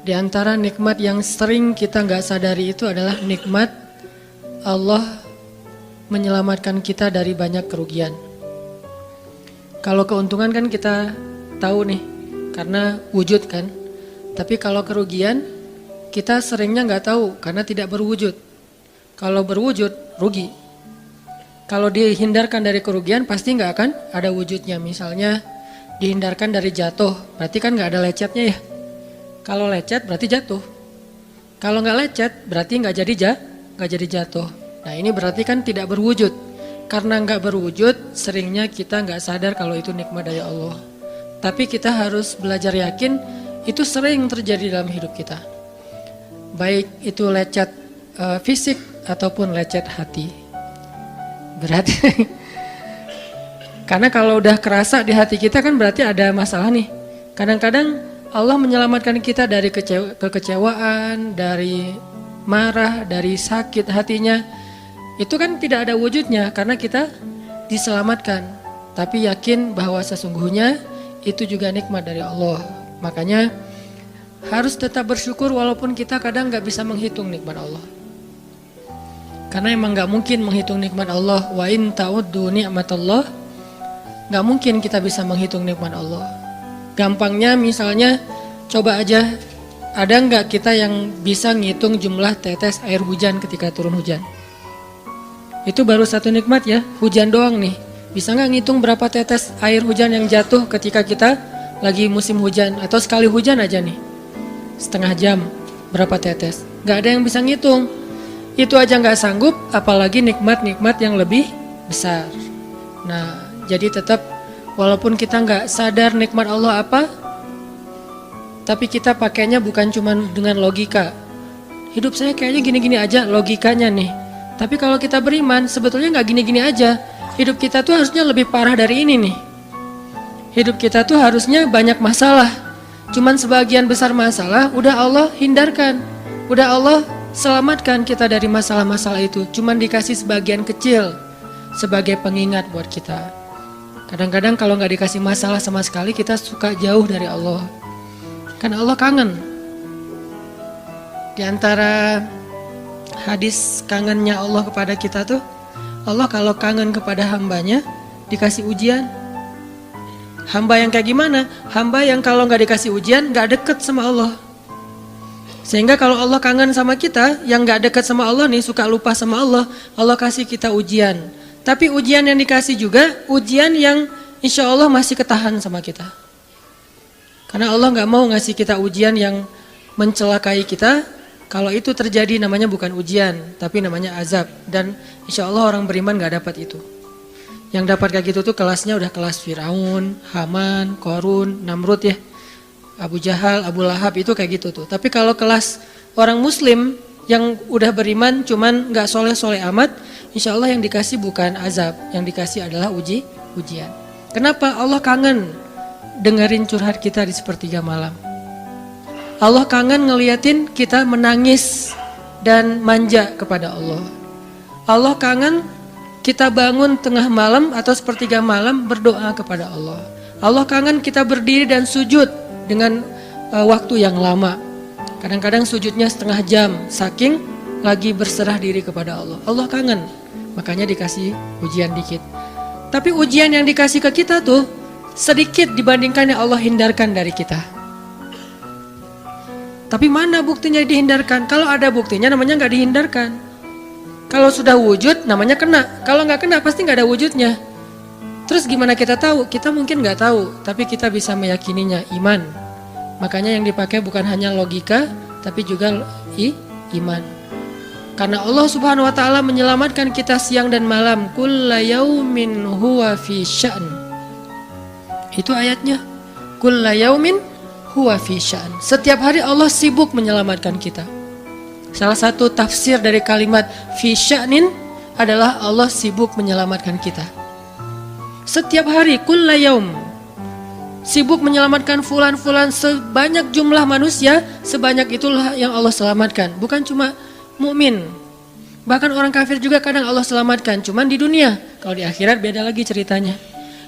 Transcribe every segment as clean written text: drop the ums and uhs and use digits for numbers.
Di antara nikmat yang sering kita nggak sadari itu adalah nikmat Allah menyelamatkan kita dari banyak kerugian. Kalau keuntungan kan kita tahu nih, karena wujud kan. Tapi kalau kerugian, kita seringnya nggak tahu karena tidak berwujud. Kalau berwujud, rugi. Kalau dihindarkan dari kerugian, pasti nggak akan ada wujudnya. Misalnya dihindarkan dari jatuh, berarti kan nggak ada lecetnya ya. Kalau lecet berarti jatuh. Kalau nggak lecet berarti nggak jadi jatuh. Nah ini berarti kan tidak berwujud. Karena nggak berwujud, seringnya kita nggak sadar kalau itu nikmat dari Allah. Tapi kita harus belajar yakin itu sering terjadi dalam hidup kita. Baik itu lecet fisik ataupun lecet hati. Berat. Karena kalau udah kerasa di hati kita kan berarti ada masalah nih. Kadang-kadang Allah menyelamatkan kita dari kekecewaan, dari marah, dari sakit hatinya. Itu kan tidak ada wujudnya karena kita diselamatkan. Tapi yakin bahwa sesungguhnya itu juga nikmat dari Allah. Makanya harus tetap bersyukur walaupun kita kadang gak bisa menghitung nikmat Allah. Karena emang gak mungkin menghitung nikmat Allah. Wa in ta'uddu ni'matallah. Gak mungkin kita bisa menghitung nikmat Allah. Gampangnya misalnya coba aja, ada nggak kita yang bisa ngitung jumlah tetes air hujan ketika turun hujan? Itu baru satu nikmat ya, hujan doang nih. Bisa nggak ngitung berapa tetes air hujan yang jatuh ketika kita lagi musim hujan? Atau sekali hujan aja nih, setengah jam berapa tetes? Nggak ada yang bisa ngitung. Itu aja nggak sanggup, apalagi nikmat-nikmat yang lebih besar. Nah, jadi tetap walaupun kita nggak sadar nikmat Allah apa, tapi kita pakainya bukan cuma dengan logika. Hidup saya kayaknya gini-gini aja logikanya nih. Tapi kalau kita beriman, sebetulnya nggak gini-gini aja. Hidup kita tuh harusnya lebih parah dari ini nih. Hidup kita tuh harusnya banyak masalah. Cuman sebagian besar masalah udah Allah hindarkan. Udah Allah selamatkan kita dari masalah-masalah itu. Cuman dikasih sebagian kecil sebagai pengingat buat kita. Kadang-kadang kalau nggak dikasih masalah sama sekali, kita suka jauh dari Allah. Karena Allah kangen. Di antara hadis kangennya Allah kepada kita tuh, Allah kalau kangen kepada hambanya, dikasih ujian. Hamba yang kayak gimana? Hamba yang kalau nggak dikasih ujian, nggak deket sama Allah. Sehingga kalau Allah kangen sama kita, yang nggak deket sama Allah nih, suka lupa sama Allah, Allah kasih kita ujian. Tapi ujian yang dikasih juga ujian yang insya Allah masih ketahan sama kita. Karena Allah gak mau ngasih kita ujian yang mencelakai kita. Kalau itu terjadi namanya bukan ujian, tapi namanya azab. Dan insya Allah orang beriman gak dapat itu. Yang dapat kayak gitu tuh kelasnya udah kelas Firaun, Haman, Korun, Namrud ya. Abu Jahal, Abu Lahab itu kayak gitu tuh. Tapi kalau kelas orang muslim yang udah beriman cuman gak soleh-soleh amat, insya Allah yang dikasih bukan azab, yang dikasih adalah ujian. Kenapa? Allah kangen dengerin curhat kita di sepertiga malam. Allah kangen ngeliatin kita menangis dan manja kepada Allah. Allah kangen kita bangun tengah malam atau sepertiga malam berdoa kepada Allah. Allah kangen kita berdiri dan sujud dengan waktu yang lama. Kadang-kadang sujudnya setengah jam, saking lagi berserah diri kepada Allah. Allah kangen. Makanya dikasih ujian dikit. Tapi ujian yang dikasih ke kita tuh sedikit dibandingkan yang Allah hindarkan dari kita. Tapi mana buktinya dihindarkan? Kalau ada buktinya namanya gak dihindarkan. Kalau sudah wujud namanya kena. Kalau gak kena pasti gak ada wujudnya. Terus gimana kita tahu? Kita mungkin gak tahu, tapi kita bisa meyakininya, iman. Makanya yang dipakai bukan hanya logika, tapi juga iman. Karena Allah Subhanahu wa taala menyelamatkan kita siang dan malam. Kulla yaumin huwa fi sya'n. Itu ayatnya. Kulla yaumin huwa fi sya'n. Setiap hari Allah sibuk menyelamatkan kita. Salah satu tafsir dari kalimat fi sya'nin adalah Allah sibuk menyelamatkan kita. Setiap hari kulla yaum. Sibuk menyelamatkan fulan-fulan, sebanyak jumlah manusia, sebanyak itulah yang Allah selamatkan. Bukan cuma mukmin, bahkan orang kafir juga kadang Allah selamatkan. Cuman di dunia, kalau di akhirat beda lagi ceritanya.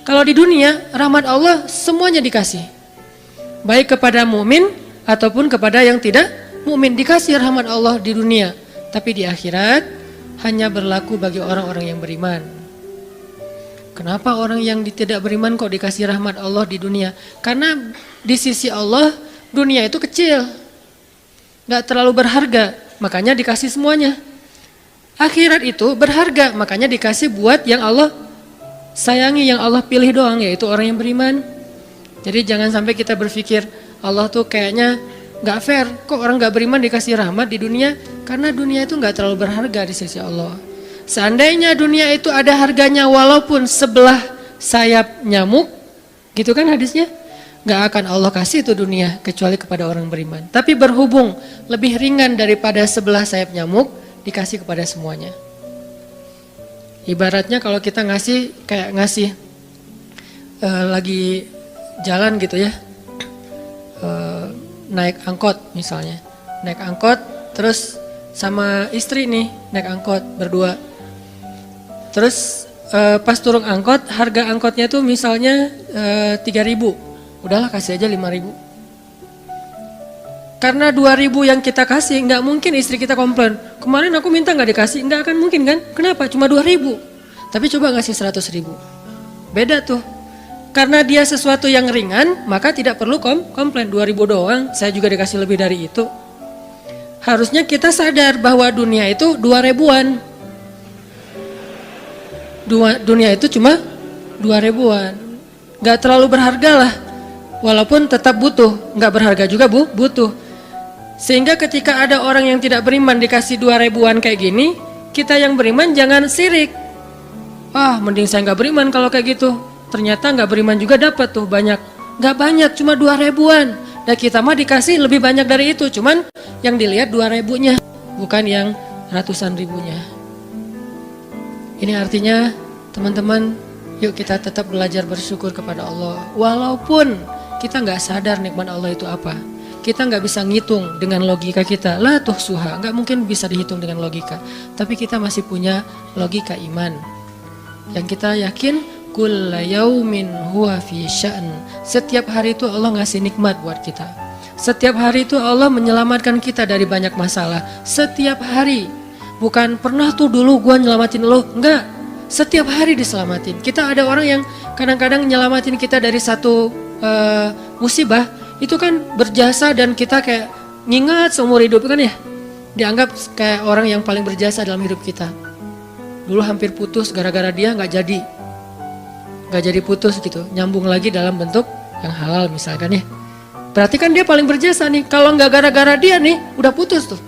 Kalau di dunia, rahmat Allah semuanya dikasih, baik kepada mukmin ataupun kepada yang tidak mukmin. Dikasih rahmat Allah di dunia, tapi di akhirat hanya berlaku bagi orang-orang yang beriman. Kenapa orang yang tidak beriman kok dikasih rahmat Allah di dunia? Karena di sisi Allah dunia itu kecil, gak terlalu berharga, makanya dikasih semuanya. Akhirat itu berharga, makanya dikasih buat yang Allah sayangi, yang Allah pilih doang, yaitu orang yang beriman. Jadi jangan sampai kita berpikir Allah tuh kayaknya gak fair, kok orang gak beriman dikasih rahmat di dunia. Karena dunia itu gak terlalu berharga di sisi Allah. Seandainya dunia itu ada harganya walaupun sebelah sayap nyamuk, gitu kan hadisnya, gak akan Allah kasih itu dunia kecuali kepada orang beriman. Tapi berhubung lebih ringan daripada sebelah sayap nyamuk, dikasih kepada semuanya. Ibaratnya kalau kita ngasih kayak ngasih lagi jalan gitu ya, naik angkot misalnya, naik angkot terus sama istri nih naik angkot berdua, terus pas turun angkot harga angkotnya tuh misalnya 3.000, udahlah kasih aja 5.000. Karena 2.000 yang kita kasih, nggak mungkin istri kita komplain, kemarin aku minta nggak dikasih, nggak akan mungkin kan? Kenapa? Cuma 2.000. Tapi coba ngasih 100.000, beda tuh. Karena dia sesuatu yang ringan, maka tidak perlu komplain. 2.000 doang, saya juga dikasih lebih dari itu. Harusnya kita sadar bahwa dunia itu 2.000-an. Dunia itu cuma 2.000-an, nggak terlalu berharga lah. Walaupun tetap butuh, nggak berharga juga butuh. Sehingga ketika ada orang yang tidak beriman dikasih 2.000-an kayak gini, kita yang beriman jangan sirik. Mending saya nggak beriman kalau kayak gitu. Ternyata nggak beriman juga dapat tuh banyak. Nggak banyak, cuma 2.000-an. Dan kita mah dikasih lebih banyak dari itu. Cuman yang dilihat 2.000-nya, bukan yang ratusan ribunya. Ini artinya teman-teman, yuk kita tetap belajar bersyukur kepada Allah. Walaupun kita nggak sadar nikmat Allah itu apa. Kita nggak bisa ngitung dengan logika kita. La tuhsuha, nggak mungkin bisa dihitung dengan logika. Tapi kita masih punya logika iman. Yang kita yakin, kulla yaumin huwa fi sya'n. Setiap hari itu Allah ngasih nikmat buat kita. Setiap hari itu Allah menyelamatkan kita dari banyak masalah. Setiap hari. Bukan pernah tuh dulu gua nyelamatin lo, enggak. Setiap hari diselamatin. Kita ada orang yang kadang-kadang nyelamatin kita dari satu musibah, itu kan berjasa dan kita kayak ngingat seumur hidup kan ya. Dianggap kayak orang yang paling berjasa dalam hidup kita. Dulu hampir putus gara-gara dia nggak jadi putus gitu, nyambung lagi dalam bentuk yang halal misalkan ya. Berarti kan dia paling berjasa nih. Kalau nggak gara-gara dia nih, udah putus tuh.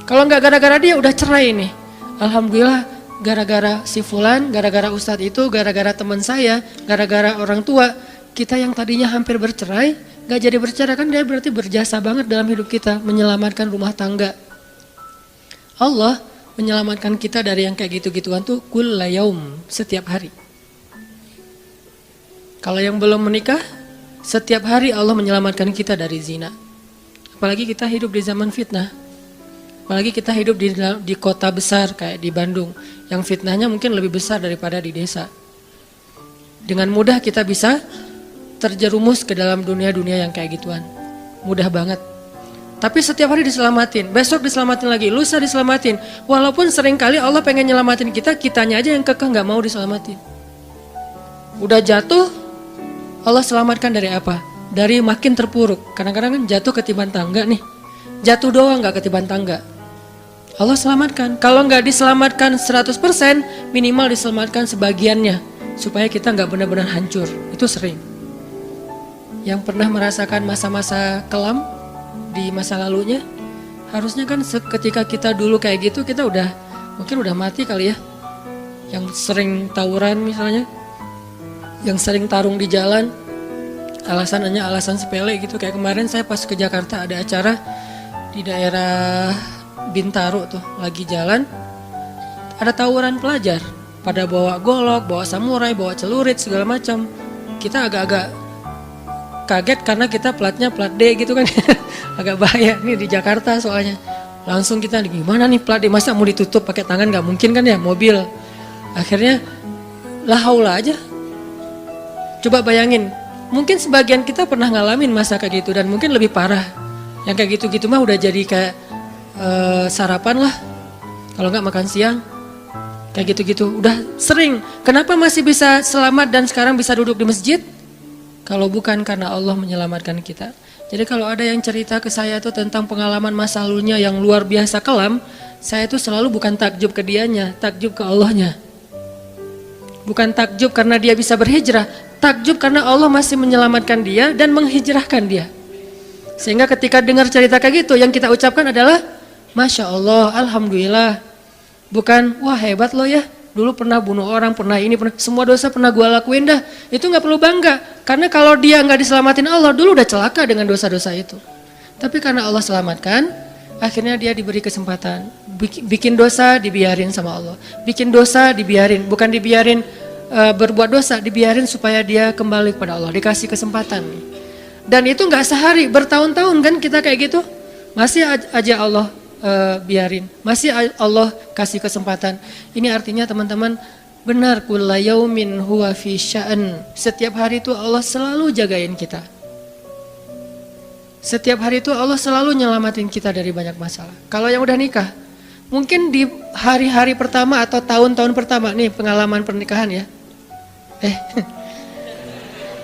Kalau nggak gara-gara dia udah cerai nih. Alhamdulillah gara-gara si fulan, gara-gara ustadz itu, gara-gara teman saya, gara-gara orang tua, kita yang tadinya hampir bercerai, nggak jadi bercerai kan dia berarti berjasa banget dalam hidup kita, menyelamatkan rumah tangga. Allah menyelamatkan kita dari yang kayak gitu-gituan tuh kulla yaum, setiap hari. Kalau yang belum menikah, setiap hari Allah menyelamatkan kita dari zina. Apalagi kita hidup di zaman fitnah. Apalagi kita hidup di kota besar kayak di Bandung, yang fitnahnya mungkin lebih besar daripada di desa. Dengan mudah kita bisa terjerumus ke dalam dunia-dunia yang kayak gituan. Mudah banget. Tapi setiap hari diselamatin, besok diselamatin lagi, lusa diselamatin. Walaupun seringkali Allah pengen nyelamatin kita, kitanya aja yang kekeh gak mau diselamatin. Udah jatuh, Allah selamatkan dari apa? Dari makin terpuruk. Kadang-kadang kan jatuh ketiban tangga nih. Jatuh doang gak ketiban tangga. Allah selamatkan. Kalau gak diselamatkan 100%, minimal diselamatkan sebagiannya. Supaya kita gak benar-benar hancur. Itu sering. Yang pernah merasakan masa-masa kelam di masa lalunya, harusnya kan ketika kita dulu kayak gitu, kita mungkin udah mati kali ya. Yang sering tawuran misalnya, yang sering tarung di jalan, alasannya alasan sepele gitu. Kayak kemarin saya pas ke Jakarta ada acara di daerah Bintaro tuh, lagi jalan, ada tawuran pelajar, pada bawa golok, bawa samurai, bawa celurit segala macam. Kita agak-agak kaget karena kita platnya plat D gitu kan. Agak bahaya nih di Jakarta soalnya. Langsung kita gimana nih plat D, masa mau ditutup pakai tangan, nggak mungkin kan ya mobil. Akhirnya la haula aja. Coba bayangin, mungkin sebagian kita pernah ngalamin masa kayak gitu dan mungkin lebih parah. Yang kayak gitu-gitu mah udah jadi kayak sarapan lah. Kalau nggak makan siang. Kayak gitu-gitu. Udah sering. Kenapa masih bisa selamat dan sekarang bisa duduk di masjid? Kalau bukan karena Allah menyelamatkan kita. Jadi kalau ada yang cerita ke saya tuh tentang pengalaman masa lalunya yang luar biasa kelam, saya tuh selalu bukan takjub ke dianya, takjub ke Allahnya. Bukan takjub karena dia bisa berhijrah, takjub karena Allah masih menyelamatkan dia dan menghijrahkan dia. Sehingga ketika dengar cerita kayak gitu, yang kita ucapkan adalah Masya Allah, Alhamdulillah. Bukan, wah hebat lo ya, dulu pernah bunuh orang, pernah ini, pernah, semua dosa pernah gue lakuin dah. Itu gak perlu bangga, karena kalau dia gak diselamatin Allah, dulu udah celaka dengan dosa-dosa itu. Tapi karena Allah selamatkan, akhirnya dia diberi kesempatan. Bikin dosa dibiarin sama Allah. Bikin dosa dibiarin, bukan dibiarin berbuat dosa, dibiarin supaya dia kembali kepada Allah, dikasih kesempatan. Dan itu gak sehari, bertahun-tahun kan kita kayak gitu. Masih aja Allah biarin, masih Allah kasih kesempatan. Ini artinya teman-teman, benar, kulla yaumin huwa fi sya'an. Setiap hari itu Allah selalu jagain kita. Setiap hari itu Allah selalu nyelamatin kita dari banyak masalah. Kalau yang udah nikah, mungkin di hari-hari pertama atau tahun-tahun pertama, nih pengalaman pernikahan ya.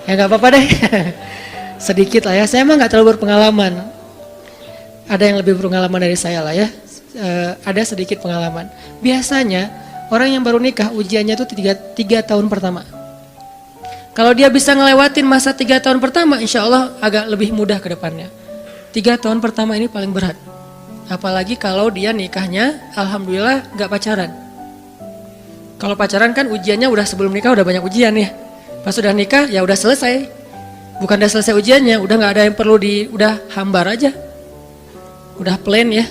Ya nggak apa-apa deh. Sedikit lah ya, saya emang nggak terlalu berpengalaman. Ada yang lebih berpengalaman dari saya lah ya. Ada sedikit pengalaman. Biasanya orang yang baru nikah ujiannya itu 3 tahun pertama. Kalau dia bisa ngelewatin masa 3 tahun pertama, insya Allah agak lebih mudah ke depannya. 3 tahun pertama ini paling berat. Apalagi kalau dia nikahnya, alhamdulillah gak pacaran. Kalau pacaran kan ujiannya udah sebelum nikah udah banyak ujian ya. Pas sudah nikah ya udah selesai. Bukan udah selesai ujiannya, udah gak ada yang perlu udah hambar aja. Udah plain ya.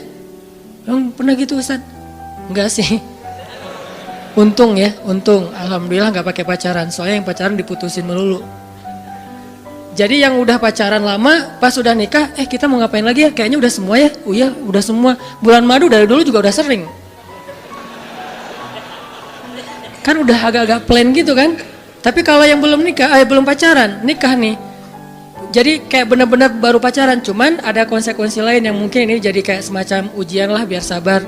Pernah gitu Ustaz? Enggak sih. Untung ya, untung. Alhamdulillah gak pakai pacaran. Soalnya yang pacaran diputusin melulu. Jadi yang udah pacaran lama, pas udah nikah, kita mau ngapain lagi ya? Kayaknya udah semua ya. Oh iya, udah semua. Bulan madu dari dulu juga udah sering. Kan udah agak-agak plain gitu kan. Tapi kalau yang belum nikah, belum pacaran, nikah nih. Jadi kayak benar-benar baru pacaran, cuman ada konsekuensi lain yang mungkin ini jadi kayak semacam ujian lah biar sabar.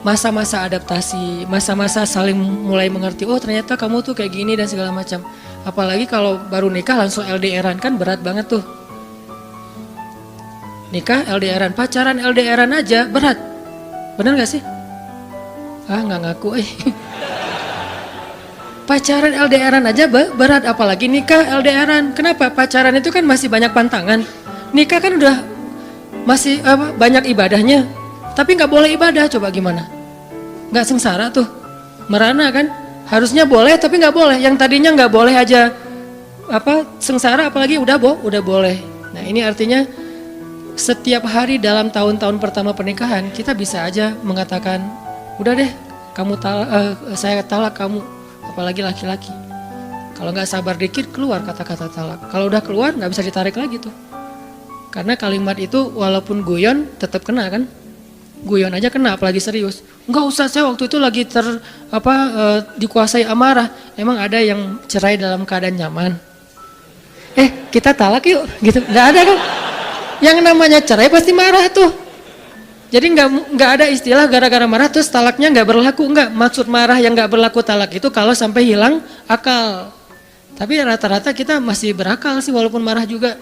Masa-masa adaptasi, masa-masa saling mulai mengerti, oh ternyata kamu tuh kayak gini dan segala macam. Apalagi kalau baru nikah langsung LDRan kan berat banget tuh. Nikah LDRan, pacaran LDRan aja berat. Bener gak sih? Nggak ngaku Pacaran LDRan aja berat, apalagi nikah LDRan. Kenapa? Pacaran itu kan masih banyak pantangan. Nikah kan udah masih banyak ibadahnya. Tapi nggak boleh ibadah, coba gimana? Nggak sengsara tuh, merana kan? Harusnya boleh tapi nggak boleh. Yang tadinya nggak boleh aja sengsara, apalagi udah boleh. Nah ini artinya setiap hari dalam tahun-tahun pertama pernikahan kita bisa aja mengatakan, udah deh, saya talak kamu. Apalagi laki-laki. Kalau nggak sabar dikit keluar kata-kata talak. Kalau udah keluar nggak bisa ditarik lagi tuh. Karena kalimat itu walaupun guyon tetap kena kan. Guyon aja kena, apalagi serius. Enggak usah, saya waktu itu lagi dikuasai amarah. Emang ada yang cerai dalam keadaan nyaman? Kita talak yuk, gitu. Nggak ada kan? Yang namanya cerai pasti marah tuh. Jadi nggak ada istilah gara-gara marah terus talaknya nggak berlaku, nggak. Maksud marah yang nggak berlaku talak itu kalau sampai hilang akal. Tapi rata-rata kita masih berakal sih walaupun marah juga.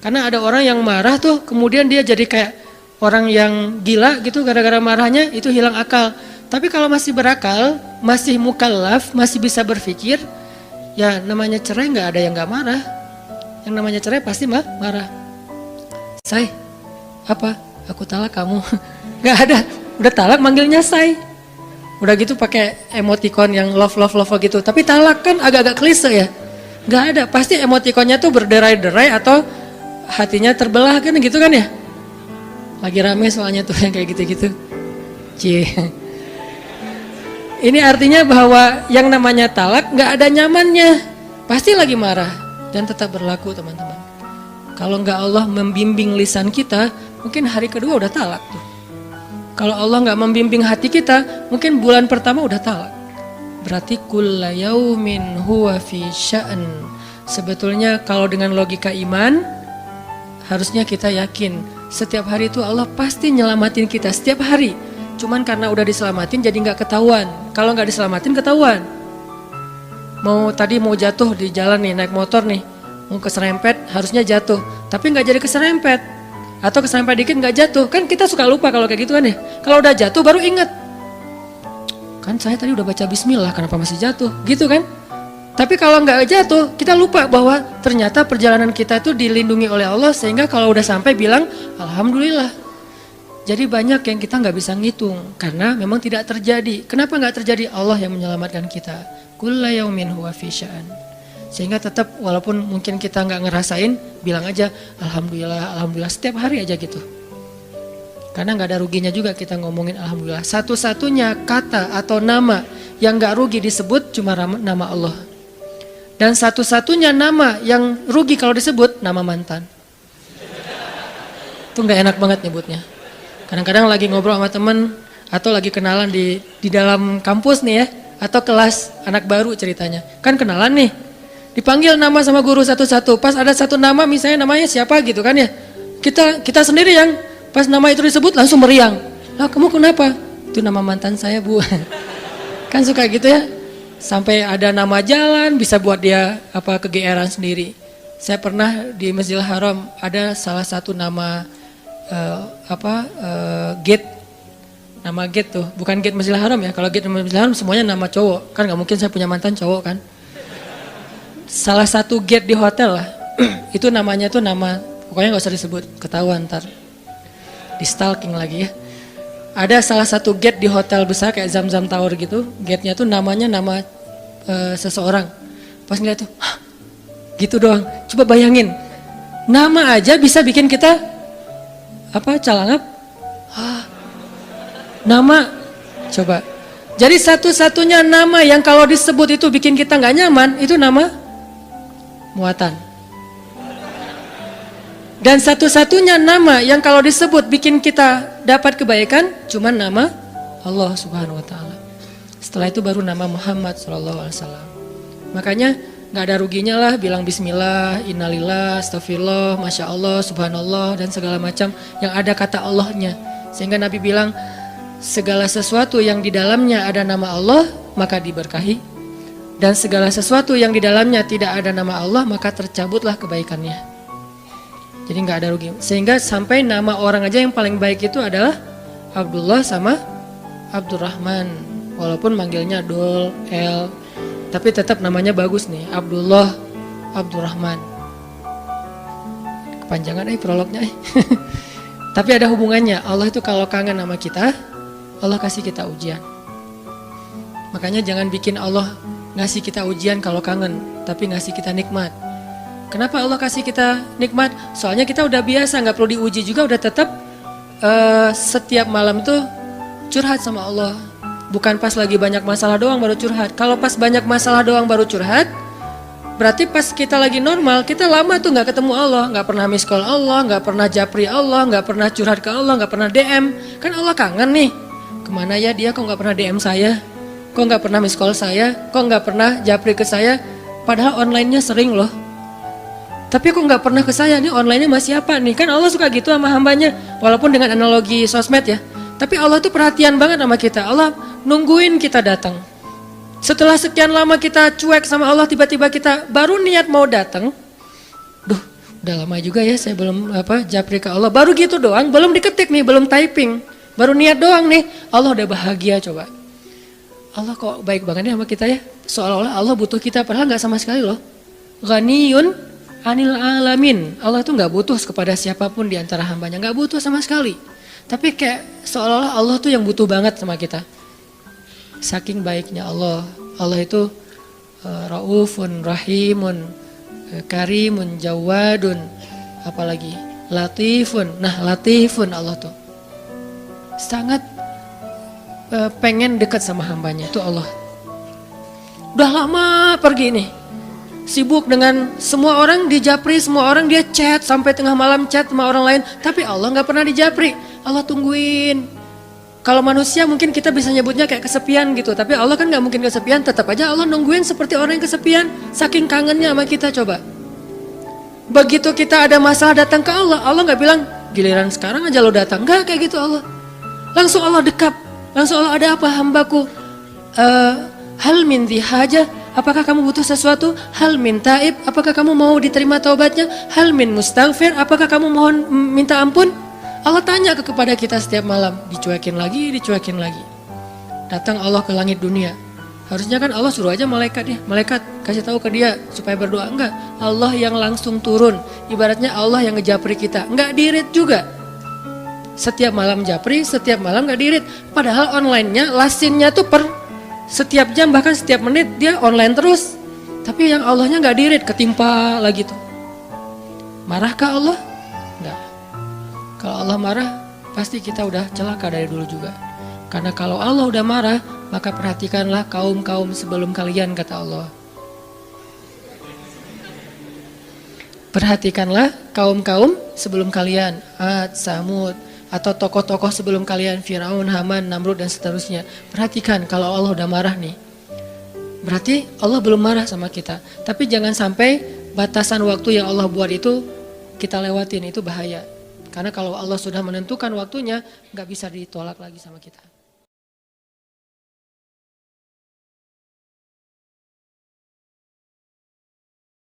Karena ada orang yang marah tuh kemudian dia jadi kayak orang yang gila gitu gara-gara marahnya itu hilang akal. Tapi kalau masih berakal, masih mukallaf, masih bisa berpikir, ya namanya cerai nggak ada yang nggak marah. Yang namanya cerai pasti marah. Say, aku talak kamu. Nggak ada, udah talak manggilnya say. Udah gitu pakai emoticon yang love gitu. Tapi talak kan agak-agak klise ya. Nggak ada, pasti emoticonnya tuh berderai-derai atau hatinya terbelah kan gitu kan ya. Lagi rame soalnya tuh yang kayak gitu-gitu. Cie. Ini artinya bahwa yang namanya talak nggak ada nyamannya. Pasti lagi marah dan tetap berlaku teman-teman. Kalau nggak Allah membimbing lisan kita, mungkin hari kedua udah talak tuh. Kalau Allah nggak membimbing hati kita, mungkin bulan pertama udah talak. Berarti kulla yaumin huwa fi sya'an. Sebetulnya kalau dengan logika iman, harusnya kita yakin Setiap hari itu Allah pasti nyelamatin kita setiap hari. Cuman karena udah diselamatin jadi nggak ketahuan. Kalau nggak diselamatin ketahuan. Tadi mau jatuh di jalan nih, naik motor nih, mau keserempet harusnya jatuh, tapi nggak jadi keserempet. Atau keserempet dikit nggak jatuh, kan kita suka lupa kalau kayak gitu kan ya. Kalau udah jatuh baru ingat. Kan saya tadi udah baca bismillah, kenapa masih jatuh? Gitu kan? Tapi kalau nggak jatuh, kita lupa bahwa ternyata perjalanan kita itu dilindungi oleh Allah sehingga kalau udah sampai bilang alhamdulillah. Jadi banyak yang kita nggak bisa ngitung karena memang tidak terjadi. Kenapa nggak terjadi? Allah yang menyelamatkan kita. Kulla yaumin huwa fi sya'an. Sehingga tetap walaupun mungkin kita nggak ngerasain, bilang aja alhamdulillah, alhamdulillah setiap hari aja gitu. Karena nggak ada ruginya juga kita ngomongin alhamdulillah. Satu-satunya kata atau nama yang nggak rugi disebut cuma nama Allah. Dan satu-satunya nama yang rugi kalau disebut nama mantan. Itu nggak enak banget nyebutnya. Kadang-kadang lagi ngobrol sama temen atau lagi kenalan di dalam kampus nih ya, atau kelas anak baru ceritanya. Kan kenalan nih, dipanggil nama sama guru satu-satu. Pas ada satu nama misalnya namanya siapa gitu kan ya. Kita sendiri yang pas nama itu disebut langsung meriang. Lah kamu kenapa? Itu nama mantan saya bu. Kan suka gitu ya. Sampai ada nama jalan bisa buat dia kegeeran sendiri. Saya pernah di Masjidil Haram ada salah satu nama gate. Nama gate tuh, bukan gate Masjidil Haram ya. Kalau gate Masjidil Haram semuanya nama cowok. Kan gak mungkin saya punya mantan cowok kan. Salah satu gate di hotel lah. Itu namanya tuh nama, pokoknya gak usah disebut, ketahuan ntar. Di stalking lagi ya. Ada salah satu gate di hotel besar kayak Zam-Zam Tower gitu. Gate-nya tuh namanya nama seseorang. Pas ngeliat tuh, hah, gitu doang. Coba bayangin, nama aja bisa bikin kita calangap. Nama, coba. Jadi satu-satunya nama yang kalau disebut itu bikin kita nggak nyaman, itu nama muatan. Dan satu-satunya nama yang kalau disebut bikin kita dapat kebaikan cuma nama Allah Subhanahu wa taala. Setelah itu baru nama Muhammad sallallahu alaihi wasallam. Makanya enggak ada ruginya lah bilang bismillah, innalillah, astagfirullah, masya Allah, subhanallah dan segala macam yang ada kata Allahnya. Sehingga Nabi bilang segala sesuatu yang di dalamnya ada nama Allah maka diberkahi dan segala sesuatu yang di dalamnya tidak ada nama Allah maka tercabutlah kebaikannya. Jadi nggak ada rugi. Sehingga sampai nama orang aja yang paling baik itu adalah Abdullah sama Abdurrahman. Walaupun manggilnya Dol, El, tapi tetap namanya bagus nih. Abdullah, Abdurrahman. Kepanjangan prolognya. Tapi ada hubungannya. Allah itu kalau kangen sama kita, Allah kasih kita ujian. Makanya jangan bikin Allah ngasih kita ujian kalau kangen, tapi ngasih kita nikmat. Kenapa Allah kasih kita nikmat? Soalnya kita udah biasa, nggak perlu diuji juga, udah tetap setiap malam tuh curhat sama Allah. Bukan pas lagi banyak masalah doang baru curhat. Kalau pas banyak masalah doang baru curhat, berarti pas kita lagi normal, kita lama tuh nggak ketemu Allah, nggak pernah miss call Allah, nggak pernah japri Allah, nggak pernah curhat ke Allah, nggak pernah DM. Kan Allah kangen nih, kemana ya dia kok nggak pernah DM saya, kok nggak pernah miss call saya, kok nggak pernah japri ke saya, padahal online-nya sering loh. Tapi kok nggak pernah ke saya nih, online-nya masih apa nih? Kan Allah suka gitu sama hambanya, walaupun dengan analogi sosmed ya. Tapi Allah tuh perhatian banget sama kita. Allah nungguin kita datang. Setelah sekian lama kita cuek sama Allah, tiba-tiba kita baru niat mau datang. Duh, udah lama juga ya saya belum japri ke Allah. Baru gitu doang, belum diketik nih, belum typing. Baru niat doang nih, Allah udah bahagia coba. Allah kok baik banget nih sama kita ya. Seolah-olah Allah butuh kita, padahal nggak sama sekali loh. Ghaniyun anil alamin. Allah tuh nggak butuh kepada siapapun di antara hambanya, nggak butuh sama sekali. Tapi kayak seolah-olah Allah tuh yang butuh banget sama kita. Saking baiknya Allah. Allah itu raufun, rahimun, karimun, jawadun, apalagi latifun. Nah latifun Allah tuh sangat pengen dekat sama hambanya. Itu Allah. Udah lama pergi nih. Sibuk dengan semua orang dijapri, semua orang dia chat sampai tengah malam chat sama orang lain, tapi Allah nggak pernah dijapri. Allah tungguin. Kalau manusia mungkin kita bisa nyebutnya kayak kesepian gitu, tapi Allah kan nggak mungkin kesepian. Tetap aja Allah nungguin seperti orang yang kesepian, saking kangennya sama kita coba. Begitu kita ada masalah datang ke Allah, Allah nggak bilang Giliran sekarang aja lo datang, enggak kayak gitu Allah. Langsung Allah dekap, langsung Allah, ada apa hambaku? Hal min haja, apakah kamu butuh sesuatu? Hal min taib, apakah kamu mau diterima taubatnya? Hal min mustaghfir, apakah kamu mohon minta ampun? Allah tanya kepada kita setiap malam, dicuekin lagi, dicuekin lagi. Datang Allah ke langit dunia. Harusnya kan Allah suruh aja malaikat ya, malaikat kasih tahu ke dia supaya berdoa. Enggak, Allah yang langsung turun. Ibaratnya Allah yang ngejapri kita, enggak dirit juga. Setiap malam japri, setiap malam enggak dirit. Padahal online-nya, lasinnya tuh per setiap jam bahkan setiap menit dia online terus. Tapi yang Allahnya enggak dirit, ketimpa lagi tuh. Marahkah Allah? Enggak. Kalau Allah marah, pasti kita udah celaka dari dulu juga. Karena kalau Allah udah marah, maka perhatikanlah kaum-kaum sebelum kalian, kata Allah. Perhatikanlah kaum-kaum sebelum kalian, Ad, Samud, atau tokoh-tokoh sebelum kalian, Firaun, Haman, Namrud, dan seterusnya. Perhatikan kalau Allah udah marah nih. Berarti Allah belum marah sama kita. Tapi jangan sampai batasan waktu yang Allah buat itu kita lewatin, itu bahaya. Karena kalau Allah sudah menentukan waktunya, nggak bisa ditolak lagi sama kita.